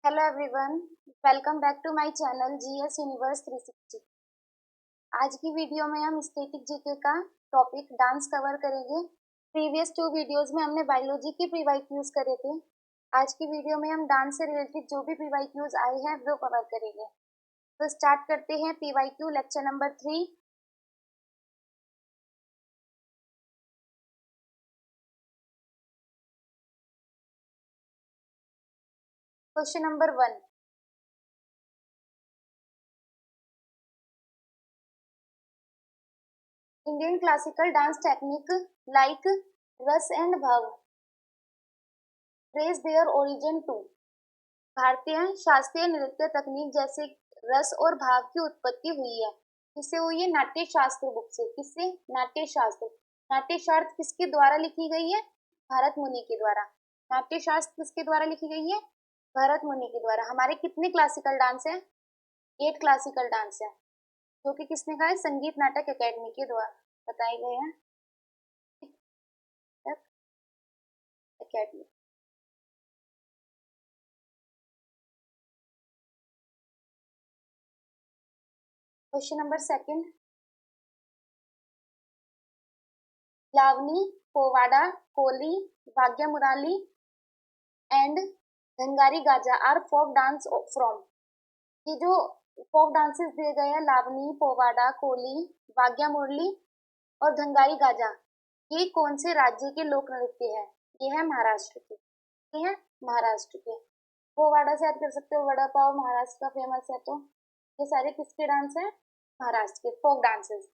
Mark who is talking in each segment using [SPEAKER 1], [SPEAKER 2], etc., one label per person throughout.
[SPEAKER 1] Hello everyone, welcome back to my channel GS universe 360। आज की video में हम स्टैटिक जीके का टॉपिक डांस कवर करेंगे। प्रीवियस 2 वीडियोस में हमने बायोलॉजी के प्रीवाईक्यूज करे थे। आज की वीडियो में हम डांस से रिलेटेड जो भी प्रीवाईक्यूज आए हैं वो कवर करेंगे। तो स्टार्ट करते हैं प्रीवाईक्यू lecture number 3। Question number 1, Indian classical dance technique like rasa and bhava trace their origin to. भारतीय शास्त्रीय नृत्य तकनीक जैसे रस और भाव की उत्पत्ति हुई है। किससे हुई है? नाट्य शास्त्र बुक से। किससे? नाट्य शास्त्र। नाट्य शास्त्र किसके द्वारा लिखी गई है? भरत मुनि के द्वारा। नाट्य शास्त्र किसके द्वारा लिखी गई है? भरत मुनि के द्वारा। हमारे कितने क्लासिकल डांस है? 8 क्लासिकल डांस है, जो कि किसने कहा है? संगीत नाटक अकेडमी के द्वारा बताए गए हैं। Academy. Question number 2, Lavani, Powada, Koli, भाग्य मुराली and Dhangari Gaja are folk dance from. ये जो फोक डांसेस दिए गए हैं, लावनी, पोवाड़ा, कोली, भाग्य मुरली और धनगारी गाजा, ये कौन से राज्य के लोक नृत्य है? ये है महाराष्ट्र के। ये है महाराष्ट्र के। पोवाड़ा से याद कर सकते हो, वड़ा पाव महाराष्ट्र का फेमस है। तो ये सारे किसके डांस है? महाराष्ट्र के फोक डांसेस।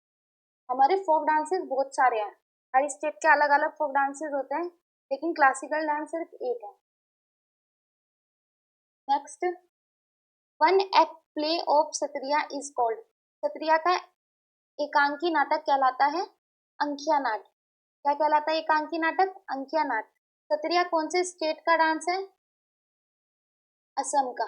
[SPEAKER 1] हमारे फोक डांसेस बहुत सारे हैं, हर स्टेट के अलग अलग फोक डांसेस होते हैं, लेकिन क्लासिकल डांस सिर्फ एक है। Next, one act play of Sattriya is called. Sattriya का एकांकी नाटक कहलाता है अंकिया नाट। क्या कहलाता है एकांकी नाटक? अंकिया नाट। सत्रिया कौन से स्टेट का डांस है? असम का।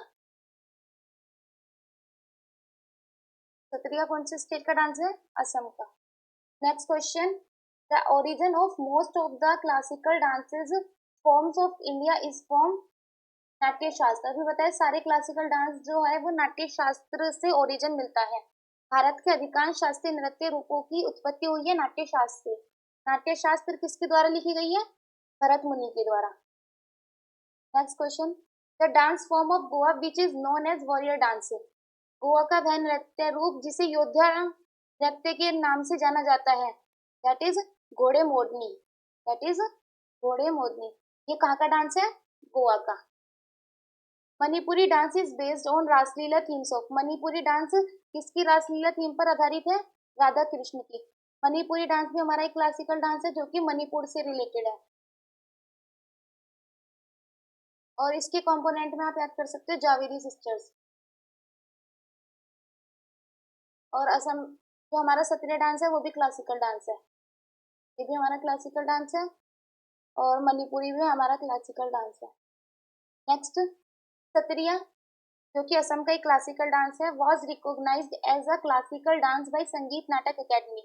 [SPEAKER 1] सत्रिया कौन से स्टेट का डांस है? असम का। Next question, the origin of most of the classical dances forms of India is from नाट्य शास्त्र। अभी बताए सारे क्लासिकल डांस जो है वो नाट्य शास्त्र से ओरिजिन मिलता है। भारत के अधिकांश शास्त्रीय नृत्य रूपों की उत्पत्ति हुई है नाट्य शास्त्र से। नाट्य शास्त्र किसके द्वारा लिखी गई है? भरत मुनि के द्वारा। Next question, the dance form of Goa which is known as warrior dance. Goa का वह नृत्य रूप जिसे योद्धा नृत्य के नाम से जाना जाता है, दैट इज घोड़े मोरनी। दैट इज घोड़े मोरनी। ये कहाँ का डांस है? गोवा का। Manipuri dance is based on Raslila themes of. Manipuri dance किसकी रासलीला थीम पर आधारित है? राधा कृष्ण की। मणिपुरी डांस भी हमारा एक क्लासिकल डांस है जो कि मणिपुर से रिलेटेड है। और इसके कंपोनेंट में आप याद कर सकते हो जावेरी सिस्टर्स। और असम जो हमारा सत्रिया डांस है वो भी क्लासिकल डांस है। ये भी हमारा क्लासिकल डांस है और मणिपुरी भी हमारा क्लासिकल डांस है। नेक्स्ट, सत्रिया जो कि असम का एक क्लासिकल डांस है, was recognized as a classical dance by Sangeet Natak academy.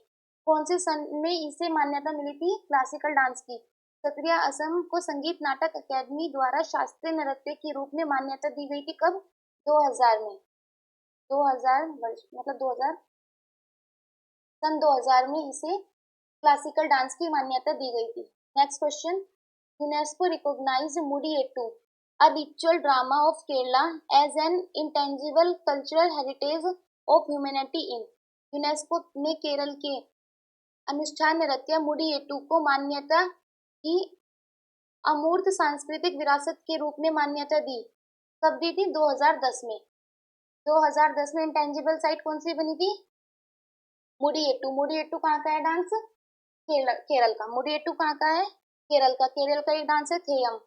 [SPEAKER 1] कौन से सन में इसे मान्यता मिली थी क्लासिकल डांस की? सत्रिया असम को संगीत नाटक अकेडमी द्वारा शास्त्रीय नृत्य के रूप में मान्यता दी गई थी। कब? 2000 में। 2000 वर्ष मतलब 2000 सन 2000 में इसे क्लासिकल डांस की मान्यता दी गई थी। Next question, UNESCO recognized Mudiyettu, a ritual drama of Kerala as an intangible cultural heritage of humanity in। UNESCO ने केरल के अनुष्ठान नृत्य मुडियेट्टू को मान्यता की अमूर्त सांस्कृतिक विरासत के रूप में मान्यता दी। कब दी थी? 2010 में। 2010 में इंटेंजिबल साइट कौन सी बनी थी? मुडियेट्टू। मुडियेट्टू कहाँ का है डांस? केरल का। मुडियेट्टू कहाँ का है? केरल का। केरल का एक डांस है थेयम।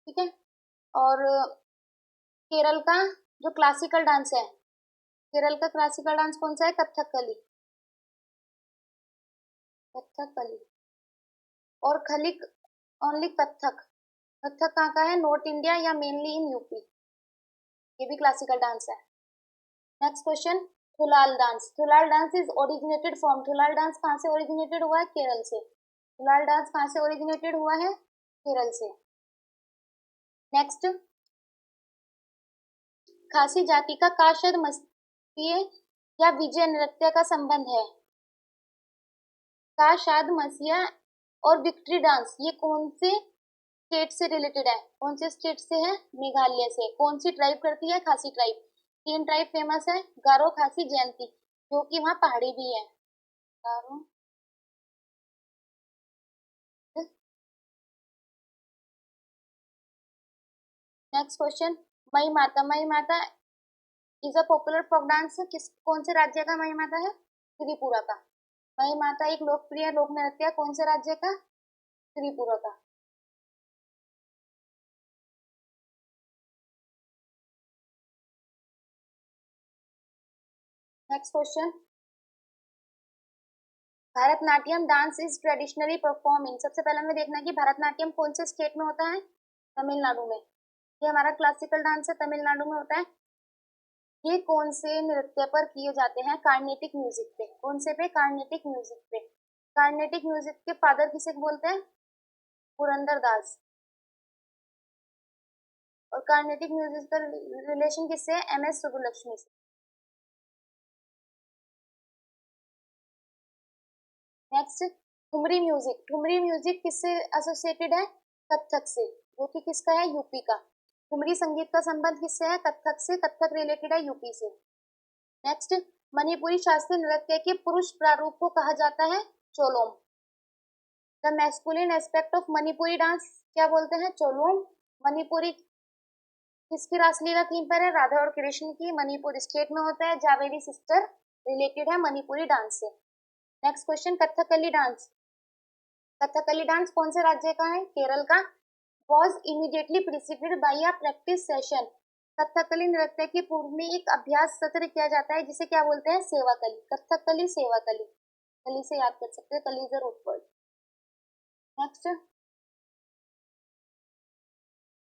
[SPEAKER 1] ठीक है। और केरल का जो क्लासिकल डांस है, केरल का क्लासिकल डांस कौन सा है? कथकली। कथकली और खलिक ओनली कथक। कथक कहाँ का है? नॉर्थ इंडिया या मेनली इन यूपी। ये भी क्लासिकल डांस है। Next question, Thullal dance is originated from, Thullal dance कहाँ से ओरिजिनेटेड हुआ है? केरल से। थुलाल डांस कहाँ से ओरिजिनेटेड हुआ है? केरल से। नेक्स्ट, खासी जाति का काशद मसीह या विजय नृत्य का संबंध है? काशाद मसीहा और विक्ट्री डांस ये कौन से स्टेट से रिलेटेड है? कौन से स्टेट से है? मेघालय से। कौन सी ट्राइब करती है? खासी ट्राइब। तीन ट्राइब फेमस है, गारो, खासी, जयंती, जो कि वहाँ पहाड़ी भी है। गारो, नेक्स्ट क्वेश्चन, मई माता। मई माता is a popular folk dance, किस कौन से राज्य का मई माता है? त्रिपुरा का। मई माता एक लोकप्रिय लोक नृत्य कौन से राज्य का? त्रिपुरा का। Next question, Bharatanatyam dance is traditionally perform in, सबसे पहले हमें देखना है कि भरतनाट्यम कौन से स्टेट में होता है? तमिलनाडु में। ये हमारा क्लासिकल डांस है, तमिलनाडु में होता है। ये कौन से नृत्य पर किए जाते हैं? कार्नेटिक म्यूजिक पे। कौन से पे? कार्नेटिक म्यूजिक पे। कार्नेटिक म्यूजिक के फादर किसे बोलते हैं? पुरंदर दास। और कार्नेटिक म्यूजिक का रिलेशन किससे है? एम एस सुब्बुलक्ष्मी से। Next, thumri music. Thumri music किससे एसोसिएटेड है? कथक से, जो कि किसका है? यूपी का। ठुमरी संगीत का संबंध किससे है? कथक से। कथक रिलेटेड है यूपी से। नेक्स्ट, मणिपुरी शास्त्रीय नृत्य के पुरुष प्रारूप को कहा जाता है? Cholom. The masculine aspect of Manipuri dance क्या बोलते हैं? चोलोम। मणिपुरी किसकी रासलीला थीम पर है? राधा और कृष्ण की। मणिपुर स्टेट में होता है। जावेरी सिस्टर रिलेटेड है मणिपुरी डांस से। Next question, Kathakali dance. Kathakali dance कौन से राज्य का है? केरल का। Was immediately preceded by a practice session. Kathakali नृत्य के पूर्व में एक अभ्यास सत्र किया जाता है, जिसे क्या बोलते हैं? सेवाकली। कथकली सेवाकली, कली से याद कर सकते हैं, kali is a root word. Next,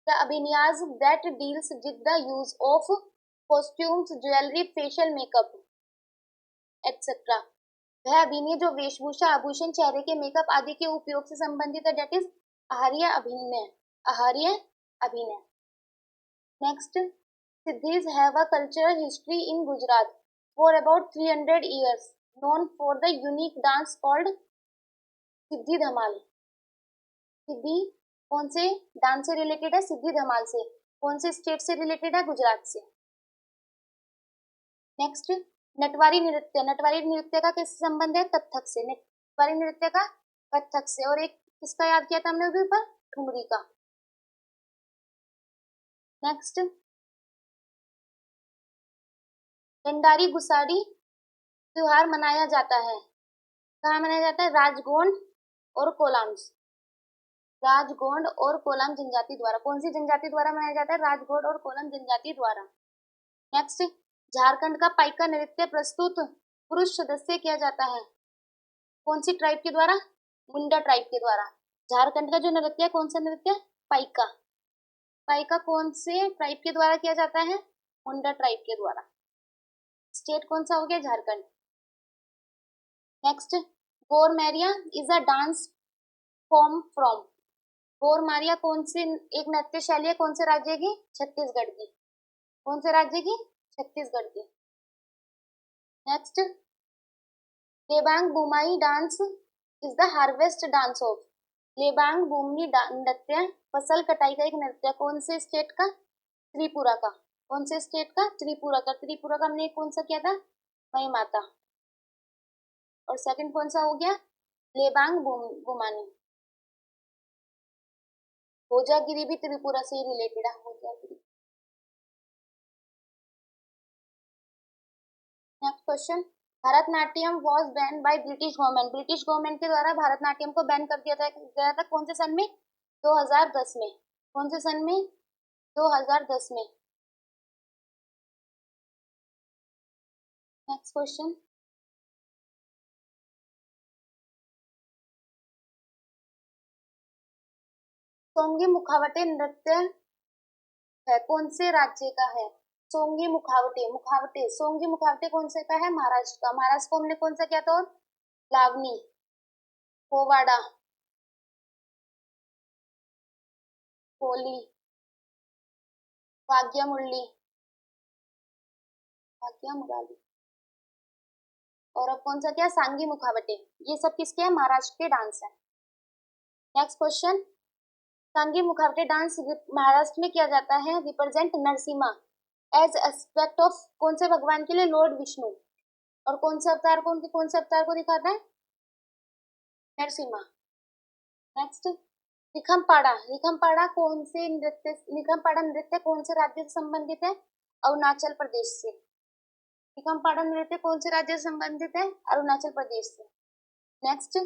[SPEAKER 1] the abhinaya that deals with the use of costumes, jewellery, facial makeup etcetera. वह अभिनय जो वेशभूषा, आभूषण, चेहरे के मेकअप आदि के उपयोग से संबंधित है, डेट इज आहार्य अभिनय। आहार्य अभिनय। Next, Siddis have a cultural history in Gujarat for about 300 years, known for the unique dance called Siddi Dhamaal. Siddi कौन से डांस से रिलेटेड है? सिद्धि धमाल से। कौन से स्टेट से रिलेटेड है? गुजरात से। नेक्स्ट, नटवारी नृत्य। नटवारी नृत्य का किस संबंध है? कथक से। नटवारी नृत्य का कथक से। और एक किसका याद किया था हमने अभी ऊपर? ठुमरी का। नेक्स्ट, दंडारी गुसाड़ी त्योहार मनाया जाता है, कहाँ मनाया जाता है? राजगोंड और कोलाम्स। राजगोंड और कोलाम जनजाति द्वारा। कौन सी जनजाति द्वारा मनाया जाता है? राजगोंड और कोलम जनजाति द्वारा। नेक्स्ट, झारखंड का पाइका नृत्य प्रस्तुत पुरुष सदस्य किया जाता है, कौन सी ट्राइब के द्वारा? मुंडा ट्राइब के द्वारा। झारखंड का जो नृत्य है, कौन सा नृत्य? पाइका। पाइका कौन से ट्राइब के द्वारा किया जाता है? मुंडा ट्राइब के द्वारा। स्टेट कौन सा हो गया? Jharkhand. Next, Gormaria is a dance form from. Gormaria कौन सी एक नृत्य शैली है, कौन से राज्य की? छत्तीसगढ़ की। कौन से राज्य की? छत्तीसगढ़ की। Next, Lebang Boomani dance is the harvest dance of. Lebang Boomani नृत्य फसल कटाई का एक नृत्य, कौन से स्टेट का? त्रिपुरा का। कौन से स्टेट का? त्रिपुरा का। त्रिपुरा का हमने कौन सा किया था? मई माता। और सेकंड कौन सा हो गया? लेबांग बुमानी। होजागिरी भी त्रिपुरा से ही रिलेटेड है। Hojagiri. Next question, Bharatanatyam was ban by British government. British government के द्वारा भरतनाट्यम को बैन कर दिया गया था कौन से सन में? 2010 में। कौन से सन में? 2010 में। नेक्स्ट क्वेश्चन, सोंगी मुखावटे नृत्य है कौन से राज्य का है? सोंगी मुखावटे, मुखावटे, सोंगी मुखावटे कौन से का है? महाराष्ट्र का। महाराष्ट्र को हमने कौन सा किया था? और लावनी, पोवाड़ा, होली, भाग्य मुरली, भाग्य मुराली, और अब कौन सा क्या? सांगी मुखावटे। ये सब किसके हैं? महाराष्ट्र के डांस है। नेक्स्ट क्वेश्चन, सांगी मुखावटे डांस महाराष्ट्र में किया जाता है represent Narasimha as aspect of कौन से भगवान के लिए? लॉर्ड विष्णु। और कौन से अवतार को, उनके कौन से अवतार को दिखाता है? नरसिम्हा। नेक्स्ट, रिखमपाड़ा, रिखमपाड़ा कौन से नृत्य, रिखमपाड़ा नृत्य कौन से राज्य से संबंधित है? अरुणाचल प्रदेश से। रिखमपाड़ा नृत्य कौन से राज्य से संबंधित है? अरुणाचल प्रदेश से। Next,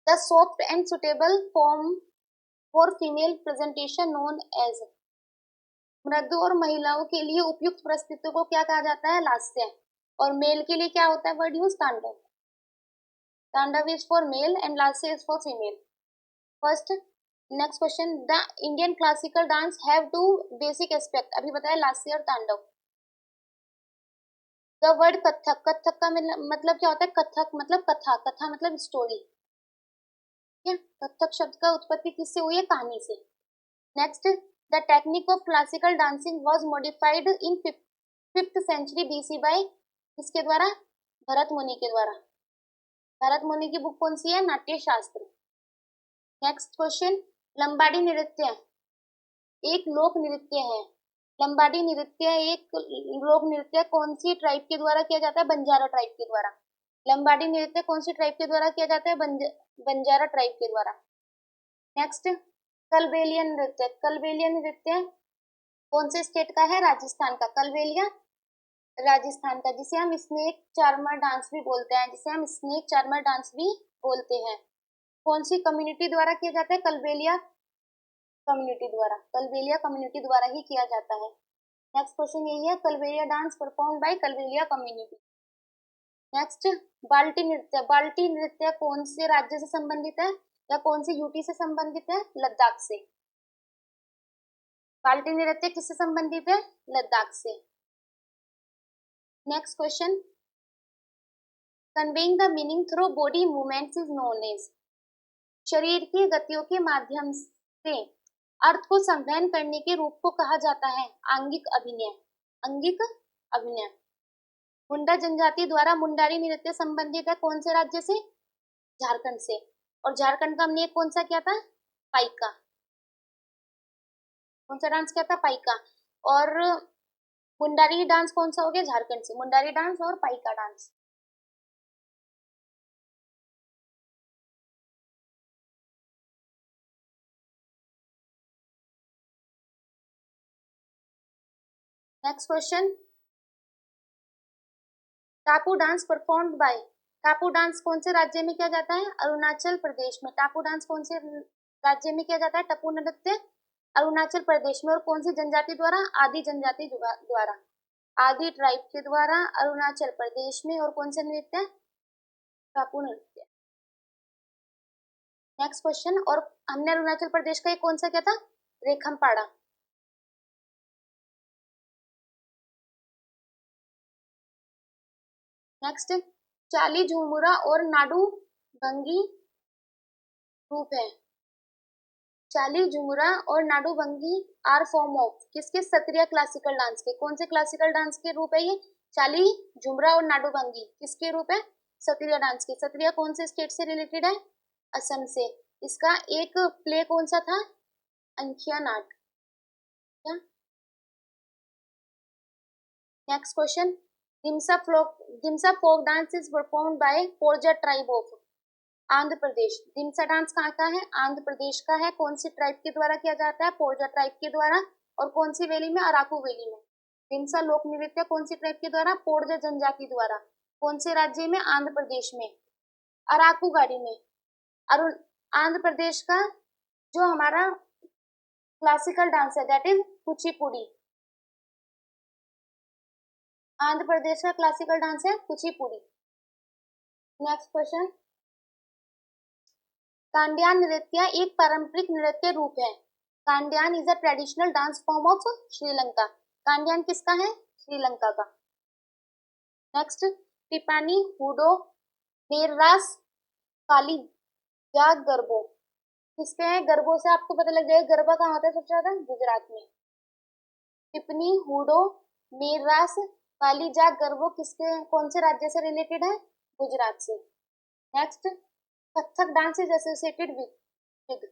[SPEAKER 1] the soft and suitable form for female presentation known as, मृदु और महिलाओं के लिए उपयुक्त प्रस्तुति को क्या कहा जाता है? लास्य। और मेल के लिए क्या होता है word use? Tandava. Tandava is for male and Lasya is for female. First, next question, the Indian classical dance have two basic aspect, अभी बताया लास्य और तांडव। द वर्ड कथक, कथक का मतलब क्या होता है? कथक मतलब कथा, कथा मतलब स्टोरी। ठीक है, कथक शब्द का उत्पत्ति किससे हुई है? कहानी से। Next, the technique of classical dancing was modified in 5th century BC by किसके द्वारा? भरत मुनि के द्वारा। भरत मुनि की बुक कौन सी है? नाट्य शास्त्र। नेक्स्ट क्वेश्चन, लंबाडी नृत्य एक लोक नृत्य है। लंबाडी नृत्य एक लोक नृत्य कौन सी ट्राइब के द्वारा किया जाता है? बंजारा ट्राइब के द्वारा। लंबाडी नृत्य कौन सी ट्राइब के द्वारा किया जाता है? बंजारा ट्राइब के द्वारा। नेक्स्ट, कलबेलियन नृत्य, कलबेलियन नृत्य कौन से स्टेट का है? राजस्थान का। कलबेलिया राजस्थान का, जिसे हम स्नेक चार्मर डांस भी बोलते हैं, जिसे हम स्नेक चार्मर डांस भी बोलते हैं। कौन सी कम्युनिटी द्वारा किया जाता है? कलबेलिया कम्युनिटी द्वारा। कलबेलिया कम्युनिटी द्वारा ही किया जाता है। नेक्स्ट क्वेश्चन यही है, Kalbelia dance perform by Kalbelia community. Next, बाल्टी नृत्य, बाल्टी नृत्य कौन से राज्य से संबंधित है या कौन से यूटी से संबंधित है? लद्दाख से। बाल्टी नृत्य किससे संबंधित है? लद्दाख से। Next question, conveying the meaning through body movements is known as, शरीर की गतियों के माध्यम से अर्थ को संवहन करने के रूप को कहा जाता है आंगिक अभिनय। अंगिक अभिनय। मुंडा जनजाति द्वारा मुंडारी नृत्य संबंधित है कौन से राज्य से? झारखंड से। और झारखंड का हमने कौन सा किया था? पाइका। कौन सा डांस किया था? पाइका। और मुंडारी डांस कौन सा हो गया? झारखंड से। मुंडारी डांस और पाइका डांस। नेक्स्ट क्वेश्चन, टापू डांस परफॉर्म्ड बाय, टापू डांस कौन से राज्य में किया जाता है? अरुणाचल प्रदेश में। टापू डांस कौन से राज्य में किया जाता है? टापू नृत्य अरुणाचल प्रदेश में। और कौन सी जनजाति द्वारा? आदि जनजाति द्वारा। आदि ट्राइब के द्वारा अरुणाचल प्रदेश में। और कौन सा नृत्य? टापू नृत्य। नेक्स्ट क्वेश्चन, और हमने अरुणाचल प्रदेश का एक कौन सा किया था? रेखमपाड़ा। नेक्स्ट, चाली झूमुरा और नाडू भंगी रूप है। चाली झूमुरा और नाडू भंगी आर फॉर्म ऑफ किसके? सत्रिया क्लासिकल डांस के। कौन से क्लासिकल डांस के रूप है ये? चाली झुमरा और नाडू भंगी किसके रूप है? सत्रिया डांस के। सत्रिया कौन से स्टेट से रिलेटेड है? असम से। इसका एक प्ले कौन सा था? Ankiya Naat. Next question, Dimsa folk dance is performed by Korja tribe of Andhra Pradesh. Dimsa dance कहाँ का है? आंध्र प्रदेश का है। कौन सी ट्राइब के द्वारा किया जाता है? पोरजा ट्राइब के द्वारा। और कौन सी वैली में? अराकू वैली में। दिमसा लोक नृत्य कौन सी ट्राइब के द्वारा? पोरजा जनजाति द्वारा। कौन से राज्य में? आंध्र प्रदेश में। अराकू गाड़ी में। अरुण आंध्र प्रदेश का जो हमारा क्लासिकल डांस है दैट इज कुचिपुड़ी। आंध्र प्रदेश का क्लासिकल डांस है कुचिपुड़ी। नेक्स्ट क्वेश्चन, कांडियान नृत्य एक पारंपरिक नृत्य रूप है। Kandyan is a traditional dance form of Sri Lanka. Kandyan किसका है? श्रीलंका का। नेक्स्ट, टिपानी हुडो मेररास काली जाग गरबो किसके हैं? गरबो से आपको पता लग जाएगा गरबा कहाँ होता है सबसे ज्यादा? गुजरात में। टिप्पणी हुडो मेररास कालीजाग गरबो किसके कौन से राज्य से रिलेटेड है? गुजरात से। Next, Kathak dance is associated with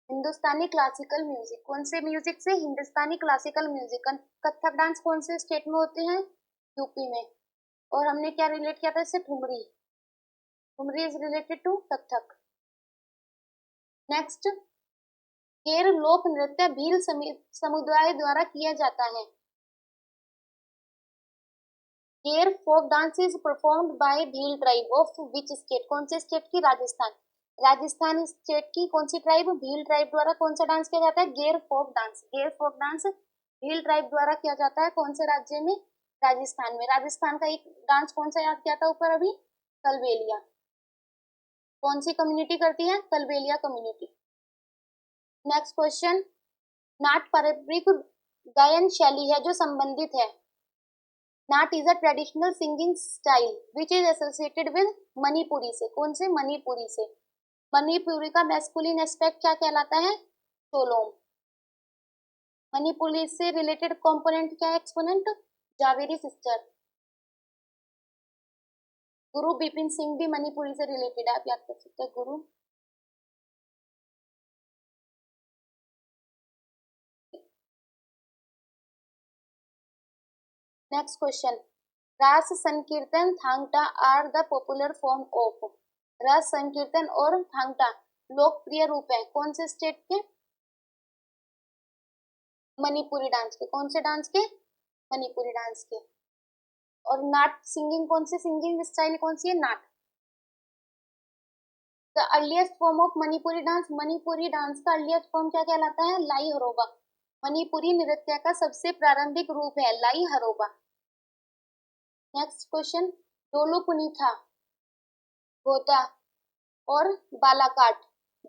[SPEAKER 1] Hindustani classical music कौन से म्यूजिक से? हिंदुस्तानी क्लासिकल म्यूजिक। कथक डांस कौन से स्टेट में होते हैं? यूपी में। और हमने क्या रिलेट किया था इससे? Thumri. Thumri is related to Kathak. Next, Ker लोक नृत्य भील समुदाय द्वारा किया जाता है। Ker folk dance is performed by Bhil tribe of which state कौन से स्टेट की? राजस्थान। राजस्थान स्टेट की कौन सी ट्राइब? भील ट्राइब द्वारा कौन सा डांस किया जाता है? गेर फोक डांस। गेर फोक डांस भील ट्राइब द्वारा किया जाता है कौन से राज्य में? राजस्थान में। राजस्थान का एक डांस कौन सा याद किया था ऊपर अभी? कलबेलिया। कौन सी कम्युनिटी करती है? Kalbelia community. Next question, Nat पारंपरिक गायन शैली है जो संबंधित है। Nat is a traditional singing style which is associated with Manipuri से कौन से? मणिपुरी से। मणिपुरी का मैस्कुलिन एस्पेक्ट क्या कहलाता है? चोलोम। मणिपुरी से रिलेटेड कंपोनेंट क्या है? Exponent Zaveri sister. गुरु बिपिन सिंह भी मणिपुरी से रिलेटेड है, आप याद कर सकते हैं गुरु। Next question, Raas Sankirtan Thangta are the popular form of. Raas Sankirtan और थांगटा लोकप्रिय रूप है कौन से स्टेट के? मणिपुरी डांस के। कौन से डांस के? मणिपुरी डांस के। और नाट सिंगिंग कौन सी सिंगिंग स्टाइल कौन सी है? Nat. The earliest form of Manipuri dance. Manipuri dance का अर्लीस्ट फॉर्म क्या कहलाता है? लाई हरोबा। मणिपुरी नृत्य का सबसे प्रारंभिक रूप है लाई हरोबा। नेक्स्ट क्वेश्चन, डोलू पुनीथा गोता और Balakat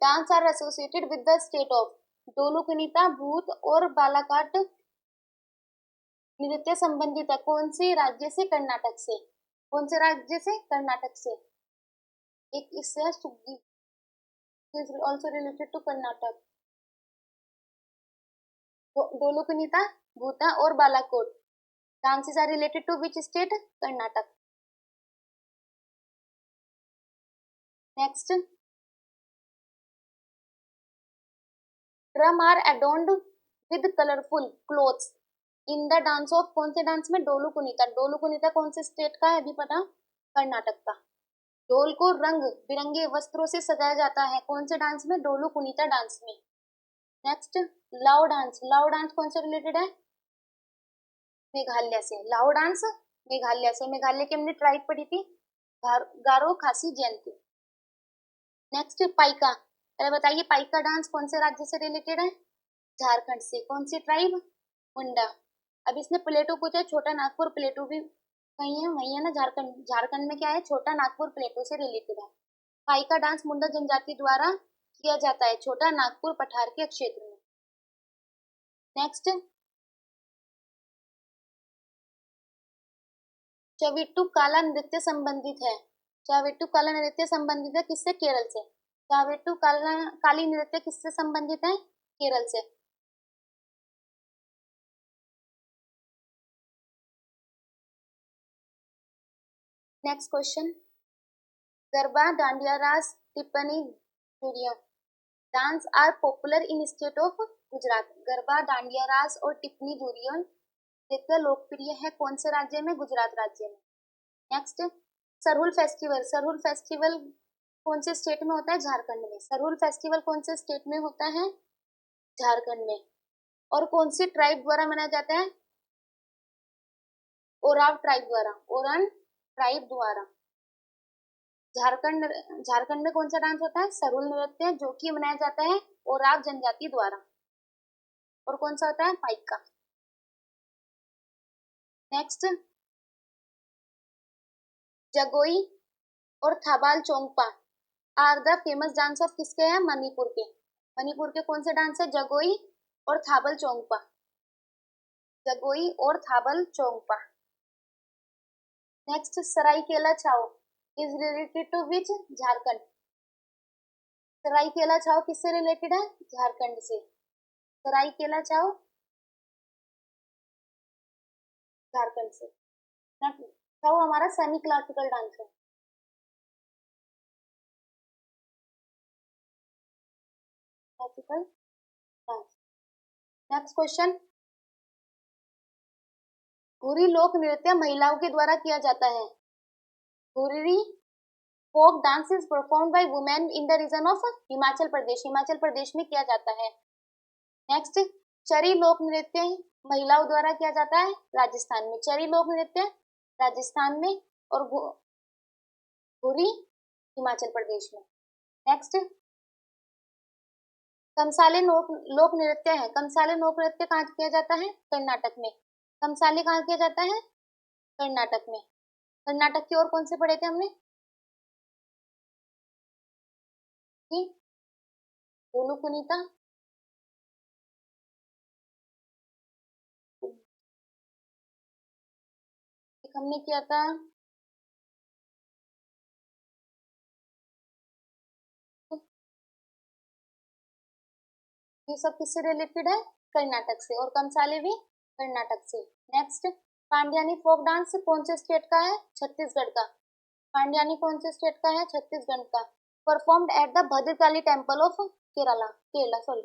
[SPEAKER 1] dance are associated with the state of. Dollu Punitha Bhuta और बालाकाट नृत्य संबंधित है कौन से राज्य से? कर्नाटक से। कौन से राज्य से? कर्नाटक से। एक इससे सुग्गी is also related to Karnataka. डोलू पुनीता भूता और Balakot dances are related to which state? Karnataka. Next, drum are adorned with colourful clothes in the dance of कौन से डांस में? डोलू कुनीता। डोलू कुनीता कौन से स्टेट का है? अभी पता? कर्नाटक का। ढोल को रंग बिरंगे वस्त्रों से सजाया जाता है कौन से डांस में? डोलू कुनीता डांस में। नेक्स्ट, लाओ डांस। लाओ डांस कौन से रिलेटेड है? मेघालय से। लाओ डांस मेघालय से। मेघालय की हमने ट्राइब पढ़ी थी गारो खासी जयंती। नेक्स्ट, पाइका। पहले बताइए पाइका डांस कौन से राज्य से रिलेटेड है? झारखंड से। कौन सी ट्राइब? मुंडा। अब इसने प्लेटू पूछा, छोटा नागपुर प्लेटू भी कहीं है? वही है ना, झारखंड। झारखंड में क्या है? छोटा नागपुर प्लेटू से रिलेटेड है। पाइका डांस मुंडा जनजाति द्वारा किया जाता है छोटा नागपुर पठार के क्षेत्र में। नेक्स्ट, चविट्टू काला नृत्य संबंधित है। चाविट्टू काला नृत्य संबंधित है किससे? केरल से। चाविट्टू काला काली नृत्य किससे संबंधित है? केरल से। Next question, garba Dandiya Raas Tippani Juriya dance are popular in state of Gujarat. Garba Dandiya Raas और टिप्पणी जूरियन नृत्य लोकप्रिय है कौन से राज्य में? गुजरात राज्य में। Next, Sarhul festival. Sarhul festival कौन से स्टेट में होता है? झारखंड में। सरहुल फेस्टिवल कौन से स्टेट में होता है? झारखंड में। और कौन सी ट्राइब द्वारा मनाया जाता है? ओराव ट्राइब द्वारा। ओरन ट्राइब द्वारा। झारखंड झारखंड में कौन सा डांस होता है? सरहुल नृत्य जो कि मनाया जाता है ओराव जनजाति द्वारा। और कौन सा होता है? पाइका। नेक्स्ट, जगोई और Thabal Chongba are the famous dance of किसके हैं? मणिपुर के। मणिपुर के कौन से डांस है? जगोई और थाबल चोंगपा। जगोई और थाबल चौंगपा। Next Seraikela Chhau is related to which? Jharkhand. Seraikela Chhau किससे रिलेटेड है? झारखंड से। सरायकेला छाओ झारखंड से। छाओ हमारा सेमी क्लासिकल डांस है। Classical dance. नेक्स्ट क्वेश्चन, घुरी लोक नृत्य महिलाओं के द्वारा किया जाता है। Ghuri folk dance is perform by women in the region of Himachal Pradesh. Himachal Pradesh में किया जाता है। नेक्स्ट, चरी लोक नृत्य महिलाओं द्वारा किया जाता है राजस्थान में। चरी लोक नृत्य राजस्थान में और घुरी हिमाचल प्रदेश में। नेक्स्ट, कमसाले लोक नृत्य है। कमसाले लोक नृत्य कहाँ किया जाता है? कर्नाटक में। कमसाले कहाँ किया जाता है? कर्नाटक में। कर्नाटक की और कौन से पढ़े थे हमने? गोलू कुनीता, एक हमने किया था ये सब किससे रिलेटेड है? कर्नाटक से। और कमसाले भी कर्नाटक से। नेक्स्ट, पांड्यानी फोक डांस कौन से स्टेट का है? छत्तीसगढ़ का। पांड्यानी कौन से स्टेट का है? छत्तीसगढ़ का। Performed at the Bhadrakali temple of Kerala sorry.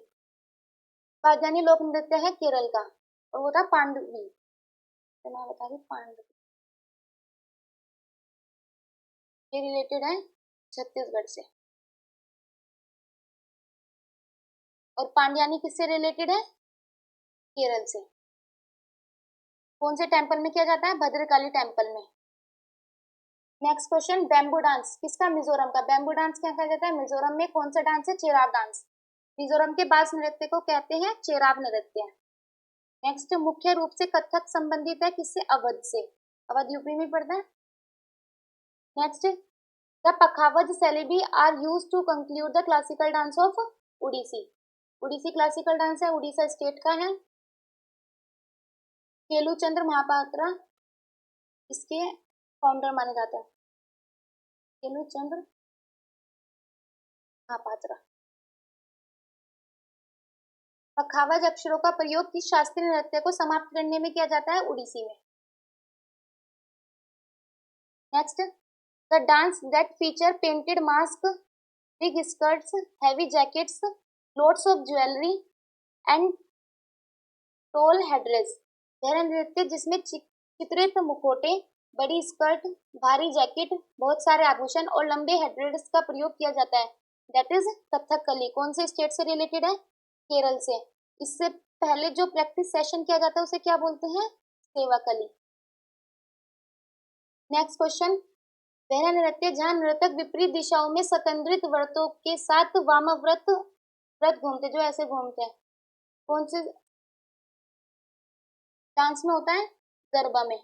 [SPEAKER 1] Pandyani लोक नृत्य है केरल का और वो था पांडवी। तो मैं बता रही पांडवी, ये रिलेटेड है छत्तीसगढ़ से। और पांड्यानी किससे रिलेटेड है? केरल से। कौन से टेम्पल में किया जाता है? भद्रकाली टेम्पल में। नेक्स्ट क्वेश्चन, बैम्बू डांस किसका? मिजोरम का। बैम्बू डांस क्या कहा जाता है? मिजोरम में कौन सा डांस है? चेराव डांस। मिजोरम के बास नृत्य को कहते हैं चेराव नृत्य। नेक्स्ट, मुख्य रूप से कथक संबंधित है किससे? अवध से। अवध यूपी में पड़ता है। Next, the pakhawaj syllabi are use to conclude the classical dance of Odissi. Odissi classical dance है, उड़ीसा स्टेट का है। केलुचंद्र महापात्रा इसके फाउंडर माने जाता है। केलुचंद्र महापात्रा। पखावज अक्षरों का प्रयोग किस शास्त्रीय नृत्य को समाप्त करने में किया जाता है? उड़ीसी में। Next, the dance that feature painted mask, big skirts, heavy jackets, loads of jewellery and told headrest. वह नृत्य जिसमें चित्रित मुखौटे, बड़ी स्कर्ट, भारी जैकेट, बहुत सारे आभूषण और लंबे हेड्रेस का प्रयोग किया जाता है, दैट इज कथकली। कौन से स्टेट से रिलेटेड है? केरल से। इससे पहले जो प्रैक्टिस सेशन किया जाता है उसे क्या बोलते हैं? सेवाकली। नेक्स्ट क्वेश्चन, वह नृत्य जहाँ नर्तक विपरीत दिशाओं में स्वतंत्रित व्रतों के साथ वामव्रत व्रत घूमते, जो ऐसे घूमते हैं, कौन से डांस में होता है? गरबा में।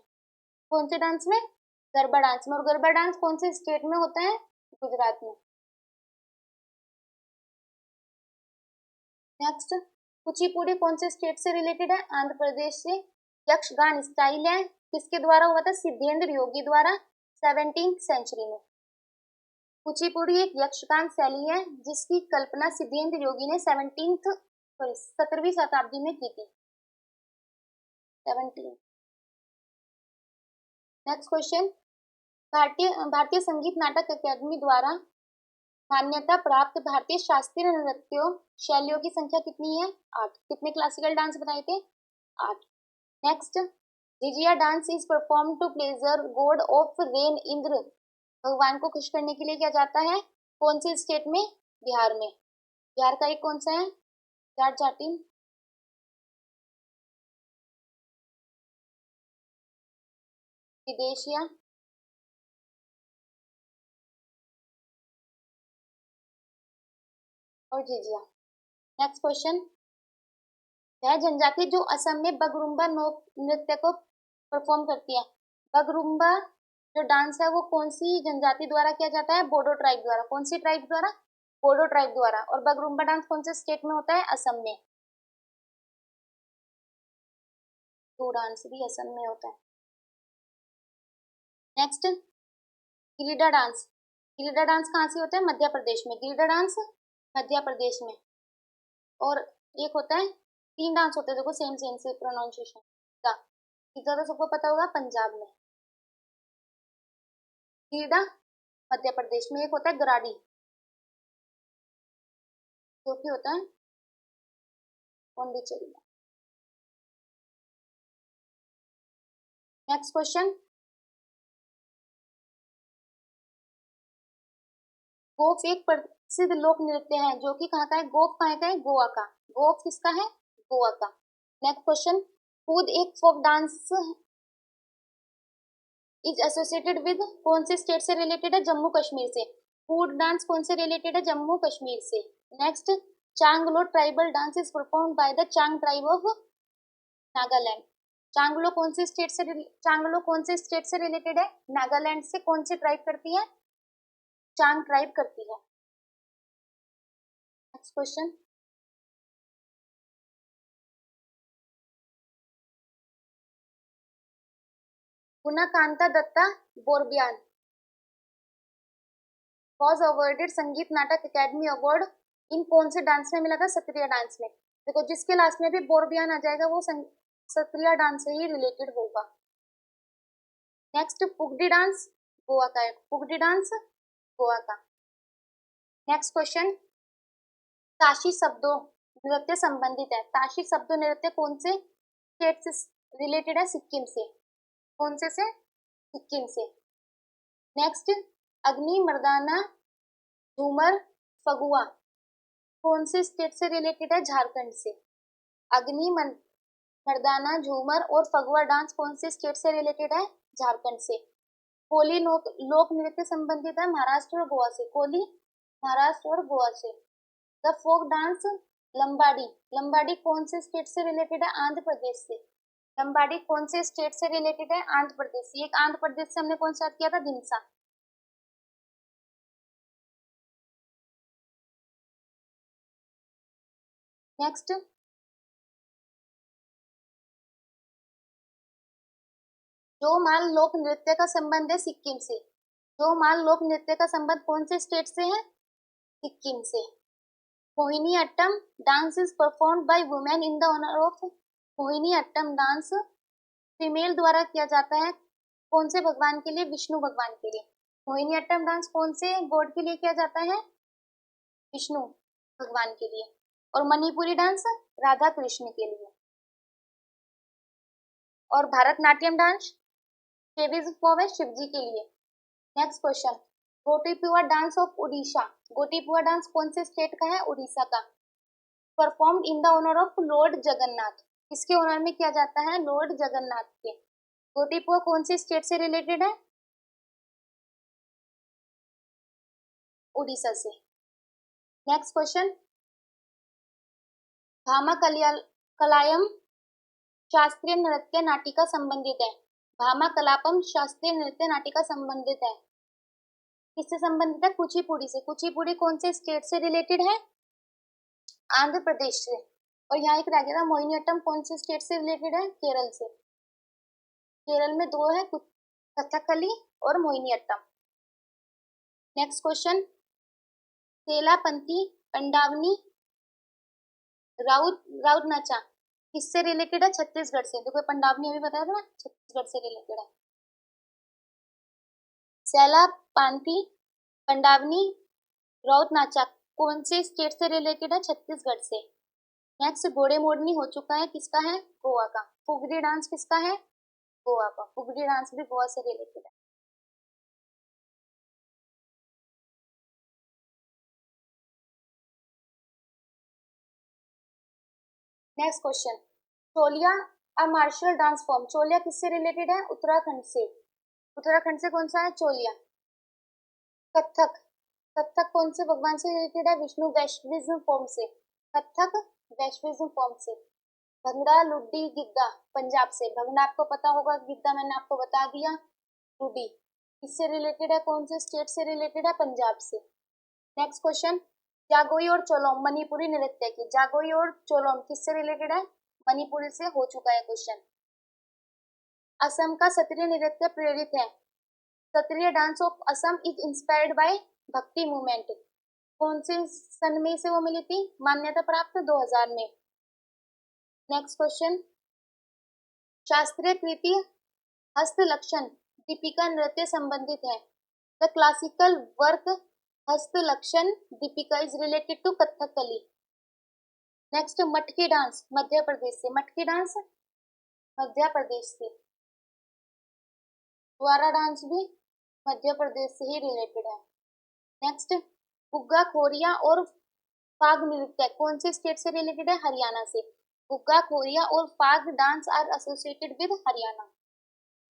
[SPEAKER 1] कौन से डांस में? गरबा डांस में। और गरबा डांस कौन से स्टेट में होता है? गुजरात में। नेक्स्ट, कुचिपुड़ी कौन से स्टेट से रिलेटेड है? आंध्र प्रदेश से। यक्षगान स्टाइल है किसके द्वारा हुआ था? सिद्धेंद्र योगी द्वारा 17th सेंचुरी में। कुचिपुड़ी एक यक्षगान शैली है जिसकी कल्पना सिद्धेंद्र योगी ने 17वीं शताब्दी में की थी। 17। नेक्स्ट क्वेश्चन, भारतीय संगीत नाटक अकादमी द्वारा मान्यता प्राप्त भारतीय शास्त्रीय नृत्यों शैलियों की संख्या कितनी है? 8। कितने क्लासिकल डांस बताए थे? 8। Next, Jhijhiya dance is perform to pleasure God of rain. Indra भगवान को खुश करने के लिए किया जाता है। कौन से स्टेट में? बिहार में। बिहार का एक कौन सा है? जाट जाटिन, विदेशिया, और झिझिया। नेक्स्ट क्वेश्चन, वह जनजाति जो असम में बगरुम्बा नृत्य को परफॉर्म करती है। बगरुम्बा जो डांस है वो कौन सी जनजाति द्वारा किया जाता है? बोडो ट्राइब द्वारा। कौन सी ट्राइब द्वारा? बोडो ट्राइब द्वारा। और बगरुम्बा डांस कौन से स्टेट में होता है? असम में। टू डांस भी असम में होता है। Next Girida dance. Girida dance कहाँ से होता है? मध्य प्रदेश में। गिरिडा डांस मध्य प्रदेश में। और एक होता है, तीन डांस होते हैं देखो सेम सेम से प्रोनाउंसिएशन का, इधर तो सबको पता होगा पंजाब में। गिरिडा मध्य प्रदेश में। एक होता है गराडी जो कि होता है पौंडीचेरी में। नेक्स्ट क्वेश्चन, गोफ एक प्रसिद्ध लोक नृत्य है जो कि कहाँ का है? गोफ कहाँ का है? गोवा का। गोफ किसका है? गोवा का। नेक्स्ट क्वेश्चन, कूद एक folk dance is associated with कौन से स्टेट से रिलेटेड है? जम्मू कश्मीर से। कूड डांस कौन से रिलेटेड है? जम्मू कश्मीर से। नेक्स्ट, चांगलो tribal dance is perform by the Chang tribe of Nagaland. चांगलो कौन से स्टेट से रिलेटेड है? नागालैंड से। कौन सी ट्राइब करती है? चांग ट्राइब करती है। Next question, Gunakanta Dutta Borbayan was awarded Sangeet Natak academy award in कौन से डांस में मिला था? सत्रिया डांस में। देखो जिसके लास्ट में भी बोरबियान आ जाएगा वो सत्रिया डांस से ही रिलेटेड होगा। नेक्स्ट, पुगडी डांस गोवा का है। पुगडी डांस गोवा का। नेक्स्ट क्वेश्चन, ताशी शब्दों नृत्य संबंधित है। ताशी शब्दों नृत्य कौन से स्टेट से रिलेटेड है? सिक्किम से। कौन से? सिक्किम से। नेक्स्ट, अग्नि मर्दाना झूमर फगुआ कौन से स्टेट से रिलेटेड है? झारखंड से। अग्नि मर्दाना झूमर और फगुआ डांस कौन से स्टेट से रिलेटेड है? झारखंड से। कोली लोक नृत्य संबंधित है महाराष्ट्र और गोवा से। कोली महाराष्ट्र और गोवा से। The folk dance Lambadi Lambadi कौन से स्टेट से रिलेटेड है? आंध्र प्रदेश से। लंबाडी कौन से स्टेट से रिलेटेड है? आंध्र प्रदेश से। एक आंध्र प्रदेश से हमने कौन सा किया था? दिनसा। नेक्स्ट, जोमाल लोक नृत्य का संबंध है सिक्किम से। जोमाल लोक नृत्य का संबंध कौन से स्टेट से है? सिक्किम से। Mohini Attam dance is perform by women in the honour of. Mohini Attam dance female द्वारा किया जाता है कौन से भगवान के लिए? विष्णु भगवान के लिए। मोहिनी अट्टम डांस कौन से गॉड के लिए किया जाता है? विष्णु भगवान के लिए। और मणिपुरी डांस राधा कृष्ण के लिए। और भारतनाट्यम डांस देवी फॉर्म है शिव जी के लिए। Next question, Gotipua dance of Odisha. Gotipua dance कौन से स्टेट का है? उड़ीसा का। Performed in the honour of lord Jagannath किसके ऑनर में किया जाता है? लॉर्ड जगन्नाथ के। गोटीपुआ कौन से स्टेट से रिलेटेड है? उड़ीसा से। नेक्स्ट क्वेश्चन, भामा कलायम शास्त्रीय नृत्य नाटिका संबंधित है। भामा कलापम शास्त्रीय नृत्य नाटिका संबंधित है। किससे संबंधित है? कुचिपुड़ी से। कुचिपुड़ी कौन से स्टेट से रिलेटेड है? आंध्र प्रदेश से। और यहाँ एक रह गया था, मोहिनीअट्टम कौन से स्टेट से रिलेटेड है? केरल से। केरल में दो है, कथकली और मोहिनीअट्टम। नेक्स्ट क्वेश्चन, सेलापंती पंडावनी राउत राउत नाचा किससे रिलेटेड है? छत्तीसगढ़ से। देखो पंडावनी अभी बताया था ना, छत्तीसगढ़ से रिलेटेड है। सेलापांती पंडावनी राउत नाचा कौन से स्टेट से रिलेटेड है? छत्तीसगढ़ से। नेक्स्ट, घोड़े मोरनी हो चुका है, किसका है? गोवा का। फुगड़ी डांस किसका है? गोवा का। फुगड़ी डांस भी गोवा से रिलेटेड है। नेक्स्ट क्वेश्चन, चोलिया अ मार्शल डांस फॉर्म। चोलिया किससे रिलेटेड है? उत्तराखंड से। उत्तराखंड से कौन सा है? चोलिया। कथक कथक कौन से भगवान से रिलेटेड है? विष्णु वैष्णविज्म फॉर्म से। कथक वैष्णविज्म फॉर्म से। भंगड़ा लुड्डी गिद्दा पंजाब से। भंगड़ा आपको पता होगा, गिद्दा मैंने आपको बता दिया। लुड्डी किससे रिलेटेड है? कौन से स्टेट से रिलेटेड है? पंजाब से। नेक्स्ट क्वेश्चन, जागोई और चोलोम मणिपुरी नृत्य की। जागोई और चोलोम किससे रिलेटेड है? मणिपुरी से। हो चुका है क्वेश्चन। असम का क्षत्रिय नृत्य प्रेरित है? Kshatriya dance of Assam is inspired by Bhakti movement. कौन से सन में से वो मिली थी? मान्यता प्राप्त 2000 में। नेक्स्ट क्वेश्चन, शास्त्रीय कृति हस्तलक्षण दीपिका नृत्य संबंधित है? The classical work Hastalakshana Deepika is related to Kathakali. Next, Matki dance Madhya Pradesh से। मटकी डांस मध्य प्रदेश से। द्वारा डांस भी मध्य प्रदेश से ही रिलेटेड है। नेक्स्ट, गुग्गा खोरिया और फाग नृत्य कौन से स्टेट से रिलेटेड है? हरियाणा से। गुग्गा खोरिया और Phag dance are associated with Haryana.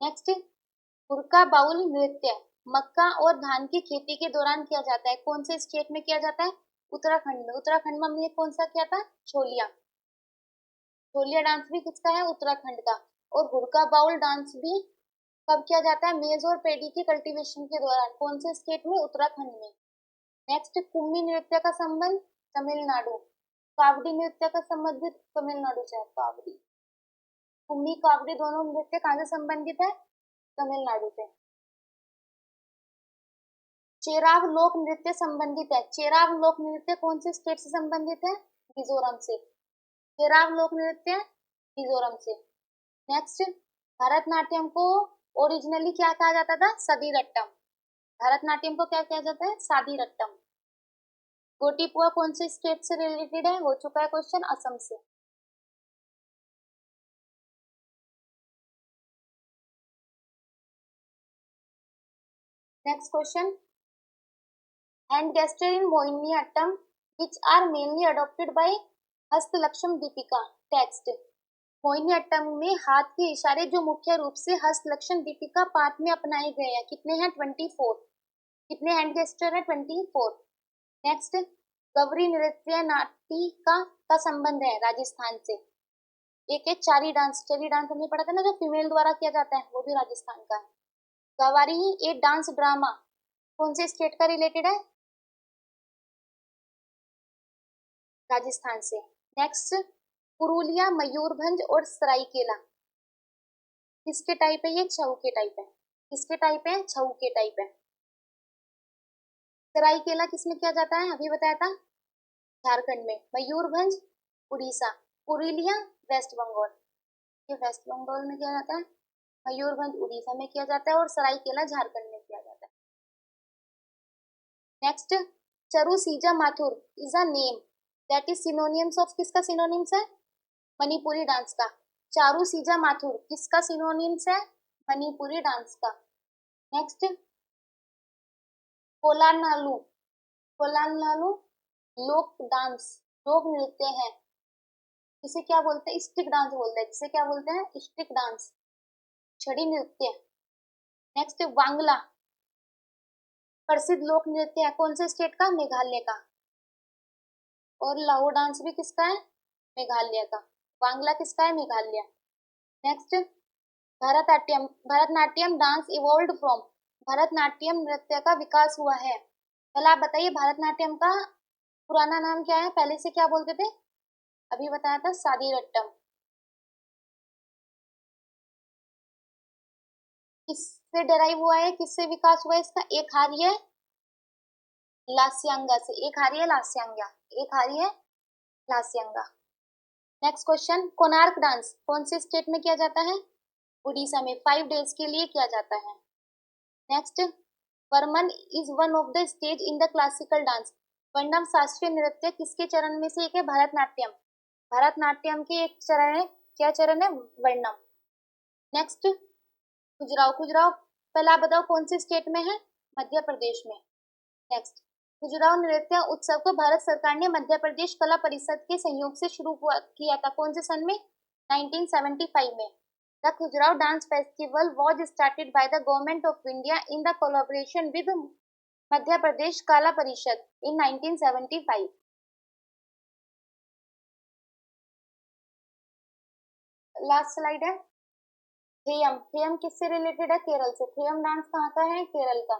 [SPEAKER 1] Next, Hurka Baul नृत्य मक्का और धान की खेती के दौरान किया जाता है? कौन से स्टेट में किया जाता है? उत्तराखंड में। उत्तराखंड में हमने कौन सा किया था? छोलिया। छोलिया डांस भी किसका है? उत्तराखंड का। और हुरका बाउल डांस भी कब किया जाता है? मेज और पेडी की कल्टीवेशन के दौरान। कौन से स्टेट में? उत्तराखंड में। नेक्स्ट, कुम्मी नृत्य का संबंध तमिलनाडु। कावड़ी नृत्य का संबंधित तमिलनाडु से है। कावड़ी, कुम्मी कावड़ी दोनों नृत्य कहाँ से संबंधित है? तमिलनाडु से। चेराव लोक नृत्य संबंधित है? चेराव लोक नृत्य कौन से स्टेट से संबंधित है? मिजोरम से। चेराव लोक नृत्य मिजोरम से। नेक्स्ट, भरतनाट्यम को ओरिजिनली क्या कहा जाता था? सदी रट्टम। भरतनाट्यम को क्या कहा जाता है? सादी रट्टम। गोटीपुआ कौन से स्टेट से रिलेटेड है? हो चुका है क्वेश्चन, असम से। Next question, hand gesture in Mohiniattam which are mainly adopted by Hastalakshana Deepika. Text, Mohiniattam में हाथ के इशारे जो मुख्य रूप से हस्तलक्षण दीपिका पाठ में अपनाए गए हैं। कितने हैं? 24। कितने हैंड गेस्टर है? 24। नेक्स्ट, गवरी नृत्य नाटिका का संबंध है राजस्थान से? एक है चारी डांस। चारी डांस हमने पढ़ा था ना, जो फीमेल द्वारा किया जाता है, वो भी राजस्थान का है। गवारी एक डांस ड्रामा कौन से स्टेट का रिलेटेड है? राजस्थान से। नेक्स्ट, पुरुलिया, मयूरभंज और सरायकेला किसके टाइप है? ये छऊ के टाइप है। किसके टाइप है? छऊ के टाइप है। सरायकेला किसमें किया जाता है? अभी बताया था, झारखंड में। मयूरभंज उड़ीसा। पुरुलिया वेस्ट बंगाल। ये वेस्ट बंगाल में किया जाता है। मयूरभंज उड़ीसा में किया जाता है और सरायकेला झारखंड में किया जाता है। Next, Charusija Mathur is a name that is synonyms of किसका सिनोनिम्स है? मणिपुरी डांस का। चारुसीजा माथुर किसका सिनोनिम्स है? मणिपुरी डांस का। नेक्स्ट, कोलानालू। कोलानालू लोक डांस लोक नृत्य है। इसे क्या बोलते हैं? स्टिक डांस बोलते हैं। जिसे क्या बोलते हैं? स्टिक डांस, छड़ी नृत्य। नेक्स्ट, वांगला प्रसिद्ध लोक नृत्य है। कौन से स्टेट का? मेघालय का। और लाहौर डांस भी किसका है? मेघालय का। वांगला किसका है? Meghalaya. Next, Bharatanatyam. Bharatanatyam dance evolved from. Bharatanatyam नृत्य का विकास हुआ है। पहले आप बताइए, भरतनाट्यम का पुराना नाम क्या है? पहले से क्या बोलते थे? अभी बताया था, सादी रट्टम। किससे डराइव हुआ है? किससे विकास हुआ है इसका? एक हारी है लास्यांगा से। एक हारी है लास्यांगा। एक हारी है लास्यांगा। नेक्स्ट क्वेश्चन, कोणार्क डांस कौन से स्टेट में किया जाता है? उड़ीसा में। 5 डेज के लिए किया जाता है। Next, Varnam is one of the stage in the classical dance. Varnam शास्त्रीय नृत्य किसके चरण में से एक है? भरतनाट्यम। भरतनाट्यम के एक चरण है। क्या चरण है? वर्णम। नेक्स्ट, खुजराव। खुजराव पहले आप बताओ कौन से स्टेट में है? मध्य प्रदेश में। नेक्स्ट, खुजराव नृत्य उत्सव को भारत सरकार ने मध्य प्रदेश कला परिषद के सहयोग से शुरू किया था। कौन से सन में? 1975 में। The Khajuraho dance festival was started by the government of India in the collaboration with Madhya Pradesh Kala Parishad in 1975। Last slide है थेयम। थेयम किससे रिलेटेड है? केरल से। थेयम डांस कहाँ का है? केरल का।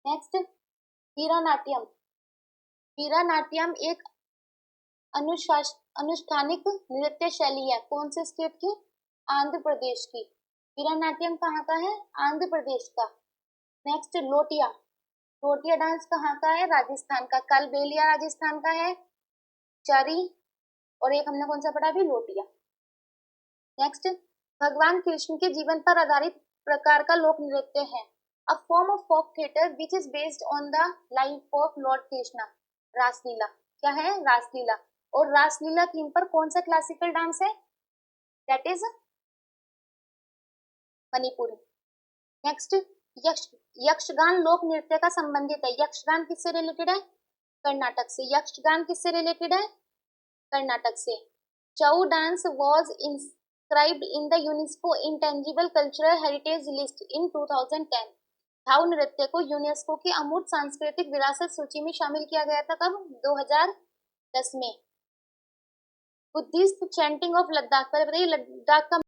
[SPEAKER 1] नेक्स्ट, वीरानाट्यम। वीरानाट्यम एक अनुष्ठानिक नृत्य शैली है। कौन से स्टेट की? आंध्र प्रदेश की। वीरनाट्यम कहाँ का है? आंध्र प्रदेश का। नेक्स्ट लोटिया, लोटिया डांस कहाँ का है? राजस्थान का। कालबेलिया राजस्थान का है। चरी, और एक हमने कौन सा पढ़ा अभी? लोटिया। नेक्स्ट, भगवान कृष्ण के जीवन पर आधारित प्रकार का लोक नृत्य है। A form of folk theatre which is based on the life of lord Krishna. Raslila. क्या है? रासलीला। और रासलीला थीम पर कौन सा क्लासिकल डांस है? That is Manipuri. Next, Yaksha Yakshagana लोक नृत्य का संबंधित है। यक्षगान किससे रिलेटेड है? कर्नाटक से। यक्षगान किससे रिलेटेड है? कर्नाटक से। छऊ dance was inscribed in the UNESCO Intangible Cultural Heritage List in 2010। छऊ नृत्य को यूनेस्को की अमूर्त सांस्कृतिक विरासत सूची में शामिल किया गया था। कब? 2010 में। बुद्धिस्ट चैंटिंग ऑफ लद्दाख, पहले बताइए लद्दाख का